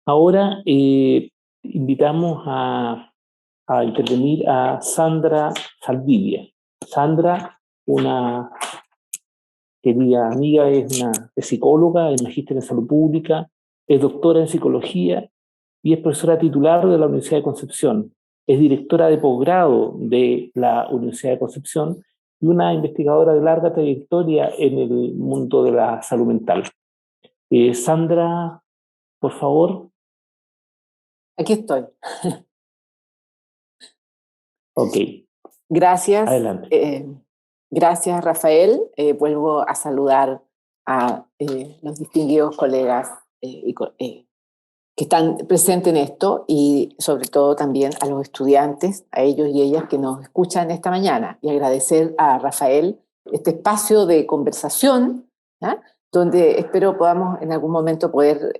Ahora invitamos a intervenir a Sandra Saldivia. Sandra, una querida amiga, es psicóloga, es magíster en salud pública, es doctora en psicología y es profesora titular de la Universidad de Concepción. Es directora de posgrado de la Universidad de Concepción y una investigadora de larga trayectoria en el mundo de la salud mental. Sandra, por favor. Aquí estoy. Ok. Gracias. Adelante. Gracias, Rafael. Vuelvo a saludar a los distinguidos colegas que están presentes en esto y sobre todo también a los estudiantes, a ellos y ellas que nos escuchan esta mañana, y agradecer a Rafael este espacio de conversación, ¿ya? Donde espero podamos en algún momento poder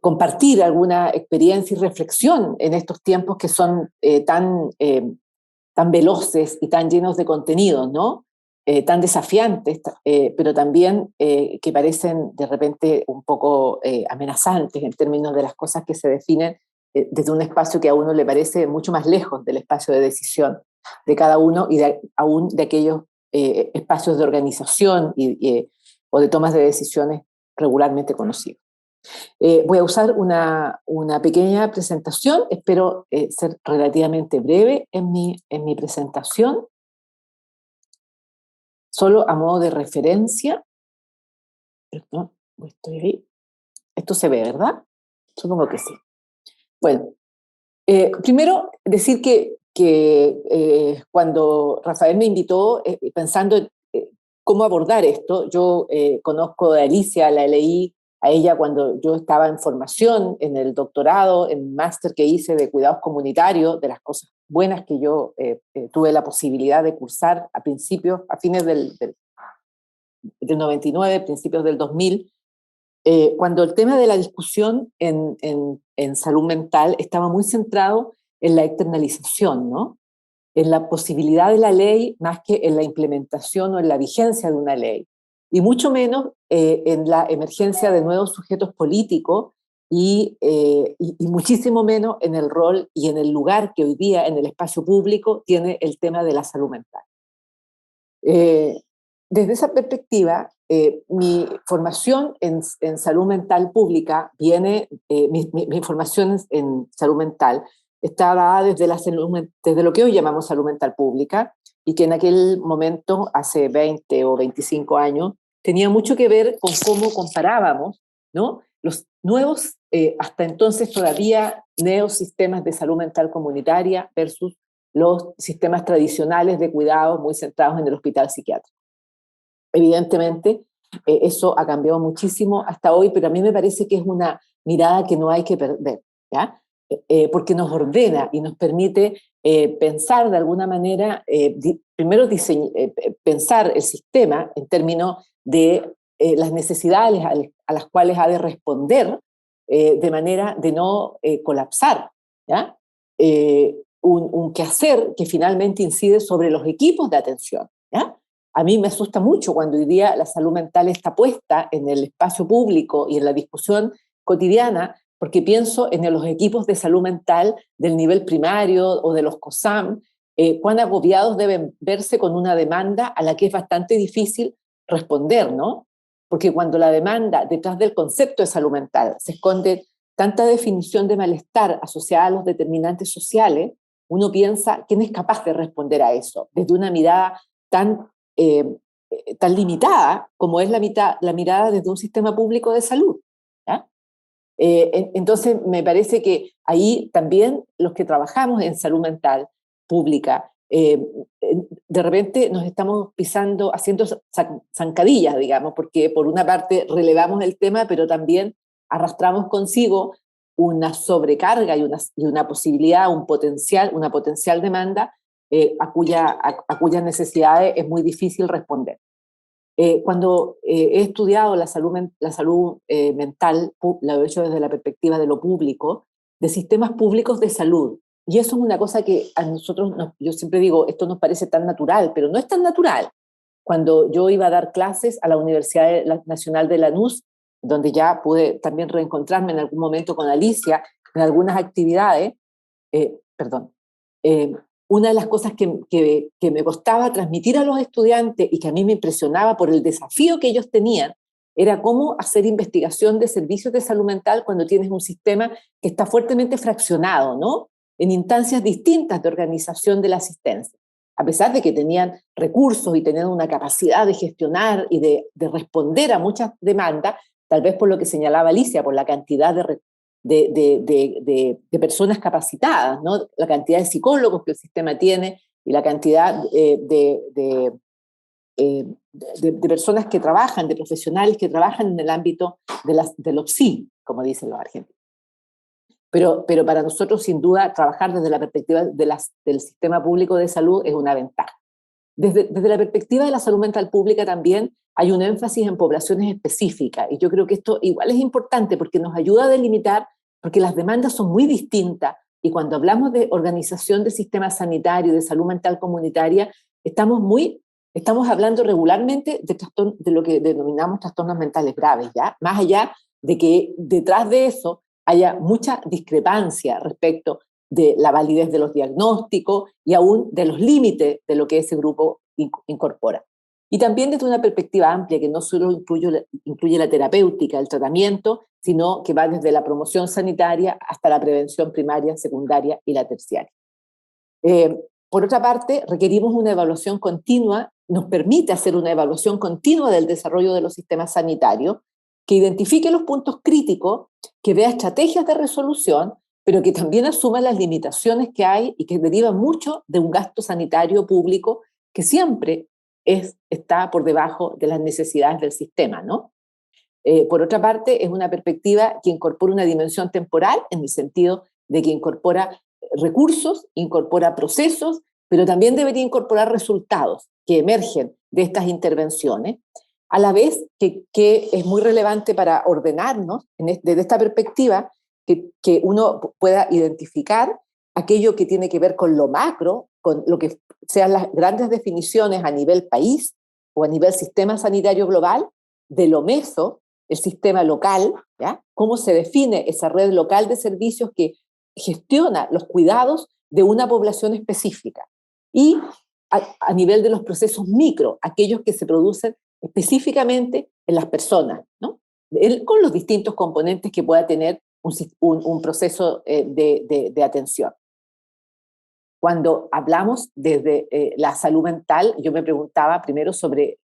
compartir alguna experiencia y reflexión en estos tiempos que son tan veloces y tan llenos de contenidos, ¿no? Tan desafiantes, pero también que parecen de repente un poco amenazantes en términos de las cosas que se definen desde un espacio que a uno le parece mucho más lejos del espacio de decisión de cada uno y aún de aquellos espacios de organización o de tomas de decisiones regularmente conocidos. Voy a usar una pequeña presentación, espero ser relativamente breve en mi presentación, solo a modo de referencia. Perdón, estoy ahí. Esto se ve, ¿verdad? Supongo que sí. Bueno, primero decir que cuando Rafael me invitó, pensando en cómo abordar esto, yo conozco a Alicia, la leí a ella cuando yo estaba en formación, en el doctorado, en el máster que hice de cuidados comunitarios, de las cosas buenas que yo tuve la posibilidad de cursar a fines del 99, principios del 2000, cuando el tema de la discusión en salud mental estaba muy centrado en la externalización, ¿no? En la posibilidad de la ley más que en la implementación o en la vigencia de una ley, y mucho menos en la emergencia de nuevos sujetos políticos y muchísimo menos en el rol y en el lugar que hoy día en el espacio público tiene el tema de la salud mental. Desde esa perspectiva, mi formación en salud mental pública mi formación en salud mental está dada desde lo que hoy llamamos salud mental pública, y que en aquel momento, hace 20 o 25 años, tenía mucho que ver con cómo comparábamos, ¿no?, los nuevos, hasta entonces todavía neosistemas de salud mental comunitaria versus los sistemas tradicionales de cuidados muy centrados en el hospital psiquiátrico. Evidentemente, eso ha cambiado muchísimo hasta hoy, pero a mí me parece que es una mirada que no hay que perder, ¿ya? Porque nos ordena y nos permite pensar de alguna manera, primero pensar el sistema en términos de las necesidades a las cuales ha de responder de manera de no colapsar, ¿ya? Un quehacer que finalmente incide sobre los equipos de atención, ¿ya? A mí me asusta mucho cuando hoy día la salud mental está puesta en el espacio público y en la discusión cotidiana, porque pienso en los equipos de salud mental del nivel primario o de los COSAM, cuán agobiados deben verse con una demanda a la que es bastante difícil responder, ¿no? Porque cuando la demanda, detrás del concepto de salud mental, se esconde tanta definición de malestar asociada a los determinantes sociales, uno piensa quién es capaz de responder a eso desde una mirada tan limitada como es la mirada desde un sistema público de salud, ¿ya? Entonces me parece que ahí también los que trabajamos en salud mental pública, de repente nos estamos haciendo zancadillas, digamos, porque por una parte relevamos el tema, pero también arrastramos consigo una sobrecarga y una posibilidad, una potencial demanda a cuyas necesidades es muy difícil responder. Cuando he estudiado la salud mental, lo he hecho desde la perspectiva de lo público, de sistemas públicos de salud. Y eso es una cosa que a nosotros, yo siempre digo, esto nos parece tan natural, pero no es tan natural. Cuando yo iba a dar clases a la Universidad Nacional de Lanús, donde ya pude también reencontrarme en algún momento con Alicia en algunas actividades, perdón, una de las cosas que me costaba transmitir a los estudiantes y que a mí me impresionaba por el desafío que ellos tenían, era cómo hacer investigación de servicios de salud mental cuando tienes un sistema que está fuertemente fraccionado, ¿no? En instancias distintas de organización de la asistencia. A pesar de que tenían recursos y tenían una capacidad de gestionar y de responder a muchas demandas, tal vez por lo que señalaba Alicia, por la cantidad de personas capacitadas, ¿no? La cantidad de psicólogos que el sistema tiene y la cantidad de personas que trabajan, de profesionales que trabajan en el ámbito de los PSI, como dicen los argentinos. Pero para nosotros, sin duda, trabajar desde la perspectiva del sistema público de salud es una ventaja. Desde la perspectiva de la salud mental pública también hay un énfasis en poblaciones específicas, y yo creo que esto igual es importante porque nos ayuda a delimitar, porque las demandas son muy distintas, y cuando hablamos de organización del sistema sanitario, de salud mental comunitaria, estamos hablando regularmente de lo que denominamos trastornos mentales graves, ¿ya? Más allá de que detrás de eso haya mucha discrepancia respecto de la validez de los diagnósticos y aún de los límites de lo que ese grupo incorpora. Y también desde una perspectiva amplia que no solo incluye la terapéutica, el tratamiento, sino que va desde la promoción sanitaria hasta la prevención primaria, secundaria y la terciaria. Por otra parte, requerimos una evaluación continua, nos permite hacer una evaluación continua del desarrollo de los sistemas sanitarios, que identifique los puntos críticos, que vea estrategias de resolución, pero que también asuma las limitaciones que hay y que deriva mucho de un gasto sanitario público que siempre está por debajo de las necesidades del sistema, ¿no? Por otra parte, es una perspectiva que incorpora una dimensión temporal, en el sentido de que incorpora recursos, incorpora procesos, pero también debería incorporar resultados que emergen de estas intervenciones, a la vez que es muy relevante para ordenarnos desde esta perspectiva, que uno pueda identificar aquello que tiene que ver con lo macro, con lo que sean las grandes definiciones a nivel país o a nivel sistema sanitario global, de lo meso, el sistema local, ¿ya? Cómo se define esa red local de servicios que gestiona los cuidados de una población específica. Y a nivel de los procesos micro, aquellos que se producen específicamente en las personas, ¿no? Con los distintos componentes que pueda tener un proceso de atención. Cuando hablamos desde la salud mental, yo me preguntaba primero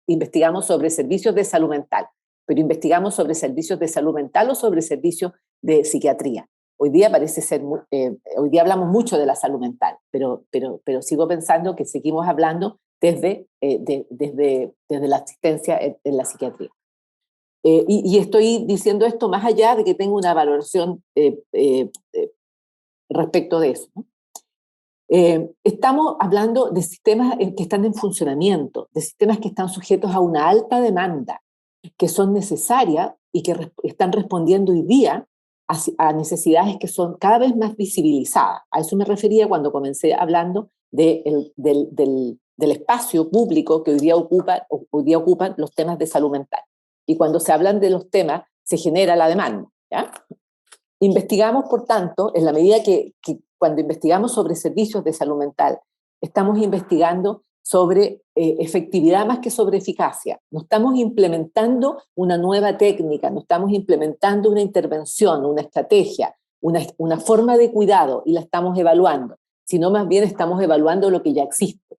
investigamos sobre servicios de salud mental, pero investigamos sobre servicios de salud mental o sobre servicios de psiquiatría. Hoy día hoy día hablamos mucho de la salud mental, pero sigo pensando que seguimos hablando desde la asistencia en la psiquiatría. Y estoy diciendo esto más allá de que tenga una valoración respecto de eso, ¿no? Estamos hablando de sistemas que están en funcionamiento, de sistemas que están sujetos a una alta demanda, que son necesarias y que están respondiendo hoy día a necesidades que son cada vez más visibilizadas. A eso me refería cuando comencé hablando del espacio público que hoy día ocupan los temas de salud mental. Y cuando se hablan de los temas, se genera la demanda, ¿ya? Investigamos, por tanto, en la medida que cuando investigamos sobre servicios de salud mental, estamos investigando sobre efectividad más que sobre eficacia. No estamos implementando una nueva técnica, no estamos implementando una intervención, una estrategia, una forma de cuidado y la estamos evaluando, sino más bien estamos evaluando lo que ya existe.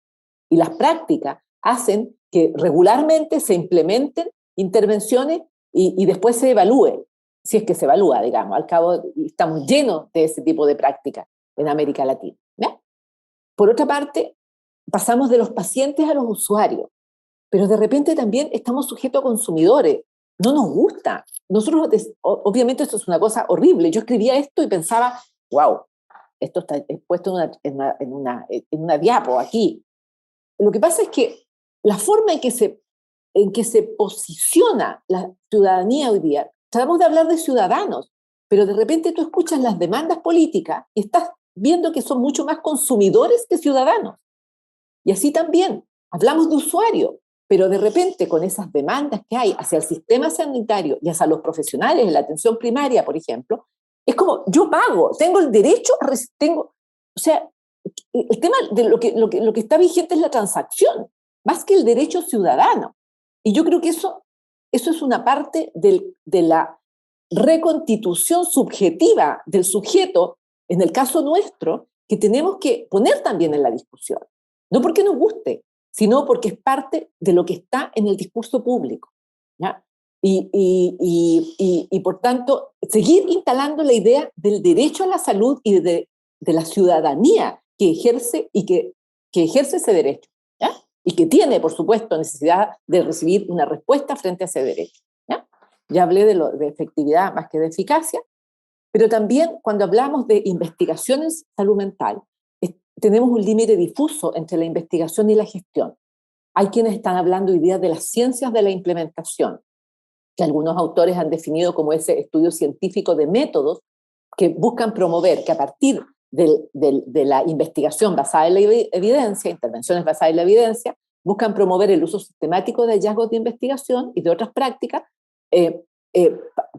Y las prácticas hacen que regularmente se implementen intervenciones y después se evalúe, si es que se evalúa, digamos. Al cabo, estamos llenos de ese tipo de prácticas en América Latina, ¿ya? Por otra parte, pasamos de los pacientes a los usuarios, pero de repente también estamos sujetos a consumidores. No nos gusta. Nosotros, obviamente esto es una cosa horrible. Yo escribía esto y pensaba, wow, esto está puesto en una diapo aquí. Lo que pasa es que la forma en que se posiciona la ciudadanía hoy día, tratamos de hablar de ciudadanos, pero de repente tú escuchas las demandas políticas y estás viendo que son mucho más consumidores que ciudadanos. Y así también, hablamos de usuario, Pero de repente, con esas demandas que hay hacia el sistema sanitario y hacia los profesionales de la atención primaria, por ejemplo, es como, yo pago, tengo el derecho a... O sea, el tema de lo que está vigente es la transacción, más que el derecho ciudadano. Y yo creo que eso es una parte de la reconstitución subjetiva del sujeto, en el caso nuestro, que tenemos que poner también en la discusión. No porque nos guste, sino porque es parte de lo que está en el discurso público, ¿ya? Y por tanto, seguir instalando la idea del derecho a la salud y de la ciudadanía que ejerce y que ejerce ese derecho, ¿ya? Y que tiene, por supuesto, necesidad de recibir una respuesta frente a ese derecho, ¿ya? Ya hablé de efectividad más que de eficacia, pero también cuando hablamos de investigación en salud mental, tenemos un límite difuso entre la investigación y la gestión. Hay quienes están hablando hoy día de las ciencias de la implementación, que algunos autores han definido como ese estudio científico de métodos que buscan promover que a partir de la investigación basada en la evidencia, intervenciones basadas en la evidencia, buscan promover el uso sistemático de hallazgos de investigación y de otras prácticas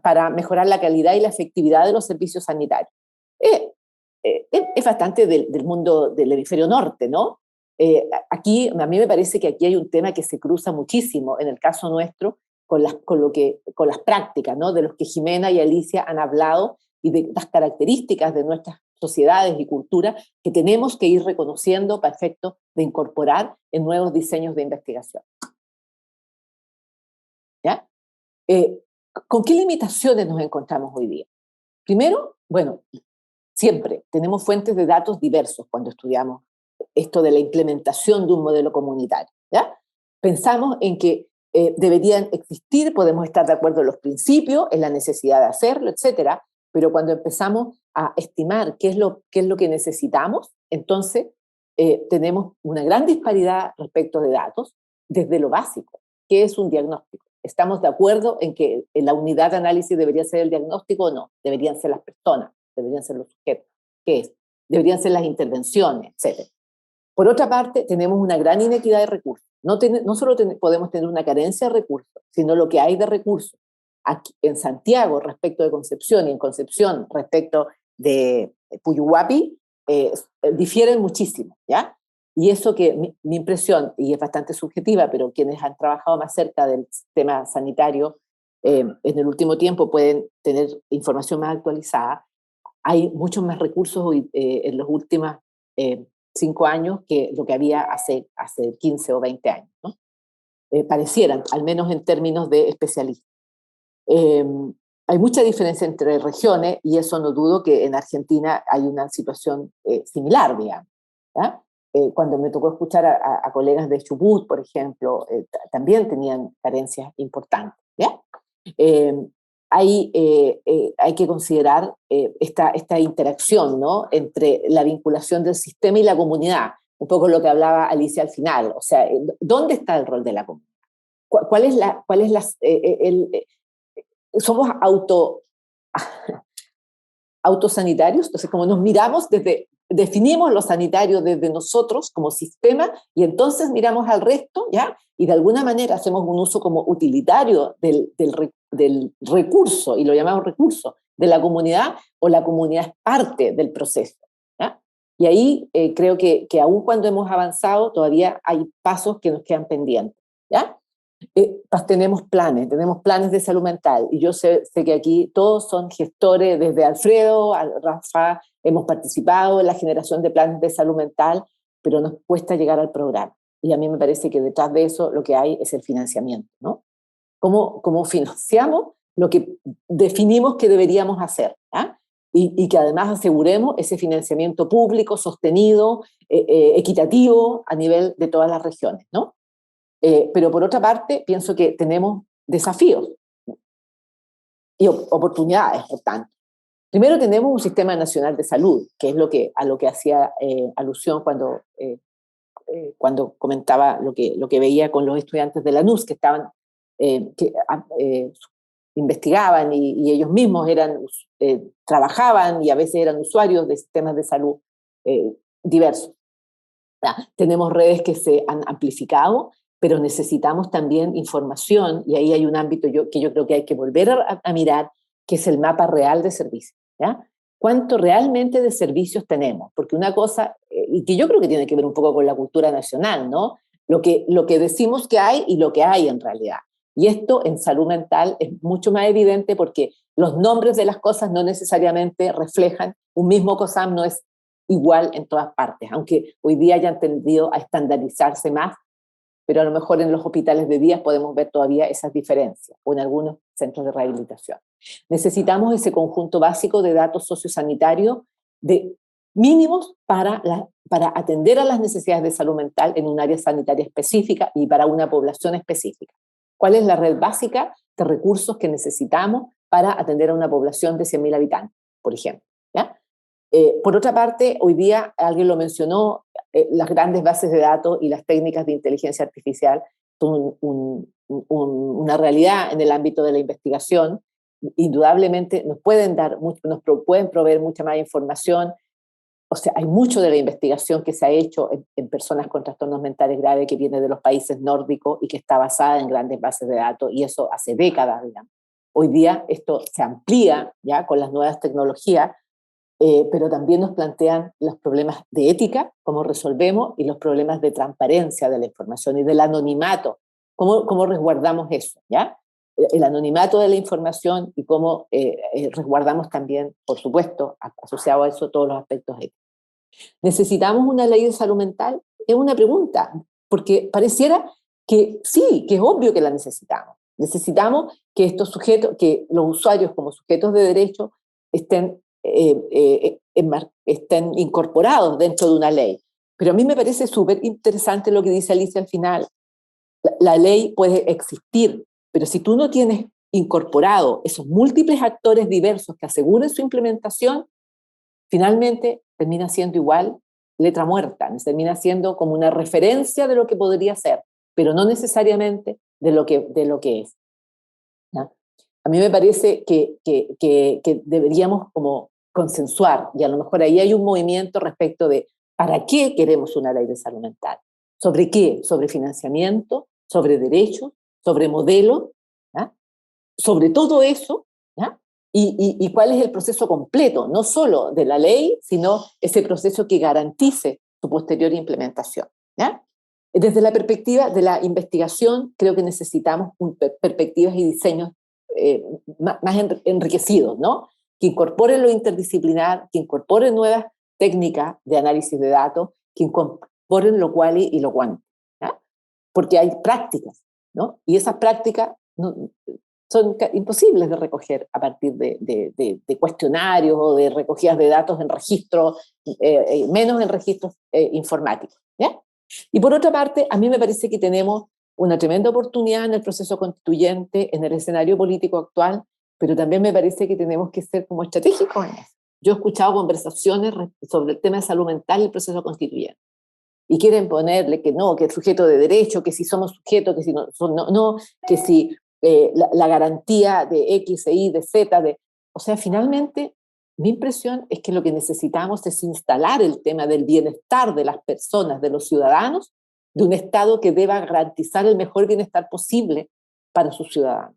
para mejorar la calidad y la efectividad de los servicios sanitarios. Es bastante del mundo del hemisferio norte, ¿no? Aquí, a mí me parece que aquí hay un tema que se cruza muchísimo, en el caso nuestro, con las prácticas, ¿no? De los que Jimena y Alicia han hablado y de las características de nuestras sociedades y culturas que tenemos que ir reconociendo para efecto de incorporar en nuevos diseños de investigación. ¿Ya? ¿Con qué limitaciones nos encontramos hoy día? Primero, bueno, siempre tenemos fuentes de datos diversos cuando estudiamos esto de la implementación de un modelo comunitario, ¿ya? Pensamos en que deberían existir, podemos estar de acuerdo en los principios, en la necesidad de hacerlo, etcétera, pero cuando empezamos a estimar qué es lo que necesitamos, entonces tenemos una gran disparidad respecto de datos desde lo básico, que es un diagnóstico. ¿Estamos de acuerdo en que la unidad de análisis debería ser el diagnóstico o no? Deberían ser las personas, deberían ser los sujetos. ¿Qué es? Deberían ser las intervenciones, etcétera. Por otra parte, tenemos una gran inequidad de recursos. No solo podemos tener una carencia de recursos, sino lo que hay de recursos aquí en Santiago respecto de Concepción y en Concepción respecto de Puyuhuapi difieren muchísimo, ¿ya? Y eso que mi impresión, y es bastante subjetiva, pero quienes han trabajado más cerca del sistema sanitario en el último tiempo pueden tener información más actualizada. Hay muchos más recursos hoy, en los últimos 5 años que lo que había hace 15 o 20 años, ¿no? Parecieran, al menos en términos de especialistas. Hay mucha diferencia entre regiones y eso no dudo que en Argentina hay una situación similar, digamos, ¿ya? Cuando me tocó escuchar a colegas de Chubut, por ejemplo, también tenían carencias importantes, ¿ya? Hay que considerar esta interacción, ¿no? Entre la vinculación del sistema y la comunidad, un poco lo que hablaba Alicia al final, o sea, ¿dónde está el rol de la comunidad? ¿Somos autosanitarios? Entonces, como nos miramos definimos lo sanitario desde nosotros como sistema y entonces miramos al resto, ¿ya? Y de alguna manera hacemos un uso como utilitario del recurso, y lo llamamos recurso, de la comunidad, o la comunidad es parte del proceso, ¿ya? Y ahí creo que aun cuando hemos avanzado, todavía hay pasos que nos quedan pendientes, ¿ya? Tenemos planes de salud mental, y yo sé que aquí todos son gestores, desde Alfredo a Rafa, hemos participado en la generación de planes de salud mental, pero nos cuesta llegar al programa, y a mí me parece que detrás de eso lo que hay es el financiamiento, ¿no? ¿Cómo financiamos lo que definimos que deberíamos hacer, ¿ya? Y que además aseguremos ese financiamiento público, sostenido, equitativo a nivel de todas las regiones, ¿no? Pero por otra parte, pienso que tenemos desafíos y oportunidades, por tanto. Primero tenemos un sistema nacional de salud, que es a lo que hacía alusión cuando comentaba lo que veía con los estudiantes de la NUS, que estaban, investigaban y ellos mismos trabajaban y a veces eran usuarios de sistemas de salud diversos. Tenemos redes que se han amplificado, pero necesitamos también información, y ahí hay un ámbito que yo creo que hay que volver a mirar, que es el mapa real de servicios, ¿ya? ¿Cuánto realmente de servicios tenemos? Porque una cosa, y que yo creo que tiene que ver un poco con la cultura nacional, ¿no? Lo que decimos que hay y lo que hay en realidad. Y esto en salud mental es mucho más evidente porque los nombres de las cosas no necesariamente reflejan, un mismo COSAM no es igual en todas partes, aunque hoy día hayan tendido a estandarizarse más, pero a lo mejor en los hospitales de día podemos ver todavía esas diferencias, o en algunos centros de rehabilitación. Necesitamos ese conjunto básico de datos sociosanitarios de mínimos para atender a las necesidades de salud mental en un área sanitaria específica y para una población específica. ¿Cuál es la red básica de recursos que necesitamos para atender a una población de 100.000 habitantes, por ejemplo? ¿Ya? Por otra parte, hoy día, alguien lo mencionó, las grandes bases de datos y las técnicas de inteligencia artificial son una realidad en el ámbito de la investigación. Indudablemente nos pueden pueden proveer mucha más información. O sea, hay mucho de la investigación que se ha hecho en personas con trastornos mentales graves que viene de los países nórdicos y que está basada en grandes bases de datos, y eso hace décadas, digamos. Hoy día esto se amplía ya con las nuevas tecnologías, pero también nos plantean los problemas de ética, cómo resolvemos, y los problemas de transparencia de la información y del anonimato, cómo resguardamos eso, ¿ya? El anonimato de la información y cómo resguardamos también, por supuesto, asociado a eso, todos los aspectos éticos. ¿Necesitamos una ley de salud mental? Es una pregunta, porque pareciera que sí, que es obvio que la necesitamos. Necesitamos que estos sujetos, que los usuarios como sujetos de derecho estén incorporados dentro de una ley. Pero a mí me parece súper interesante lo que dice Alicia al final. La ley puede existir, pero si tú no tienes incorporado esos múltiples actores diversos que aseguren su implementación, finalmente termina siendo igual letra muerta, termina siendo como una referencia de lo que podría ser, pero no necesariamente de lo que es, ¿no? A mí me parece que deberíamos como consensuar, y a lo mejor ahí hay un movimiento respecto de ¿para qué queremos una ley de salud mental? ¿Sobre qué? Sobre financiamiento, sobre derechos, sobre modelo, ¿ya? Sobre todo eso, ¿ya? Y cuál es el proceso completo, no solo de la ley, sino ese proceso que garantice su posterior implementación, ¿ya? Desde la perspectiva de la investigación, creo que necesitamos perspectivas y diseños más enriquecidos, ¿no? Que incorporen lo interdisciplinar, que incorporen nuevas técnicas de análisis de datos, que incorporen lo quali y lo quanti, ¿ya? Porque hay prácticas, ¿no? Y esas prácticas son imposibles de recoger a partir de cuestionarios o de recogidas de datos en registros, menos en registros informáticos, ¿ya? Y por otra parte, a mí me parece que tenemos una tremenda oportunidad en el proceso constituyente, en el escenario político actual, pero también me parece que tenemos que ser como estratégicos en eso. Yo he escuchado conversaciones sobre el tema de salud mental y el proceso constituyente, y quieren ponerle que no, que el sujeto de derecho, que si somos sujetos, que si no, que si la garantía de X, de Y, de Z, o sea, finalmente mi impresión es que lo que necesitamos es instalar el tema del bienestar de las personas, de los ciudadanos, de un Estado que deba garantizar el mejor bienestar posible para sus ciudadanos.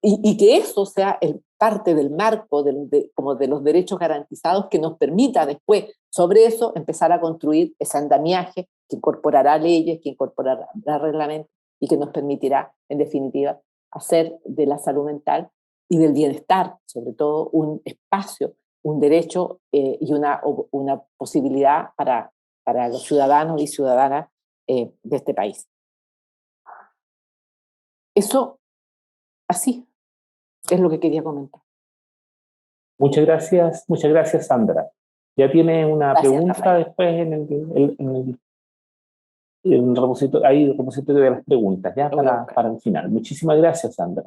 Y que eso sea parte del marco como de los derechos garantizados que nos permita después, sobre eso, empezar a construir ese andamiaje que incorporará leyes, que incorporará reglamentos y que nos permitirá, en definitiva, hacer de la salud mental y del bienestar, sobre todo, un espacio, un derecho y una posibilidad para los ciudadanos y ciudadanas de este país. Eso, así, es lo que quería comentar. Muchas gracias, Sandra. Ya tiene una pregunta, Rafael, después en el repositorio, hay el repositorio de las preguntas, ya para el final. Muchísimas gracias, Sandra.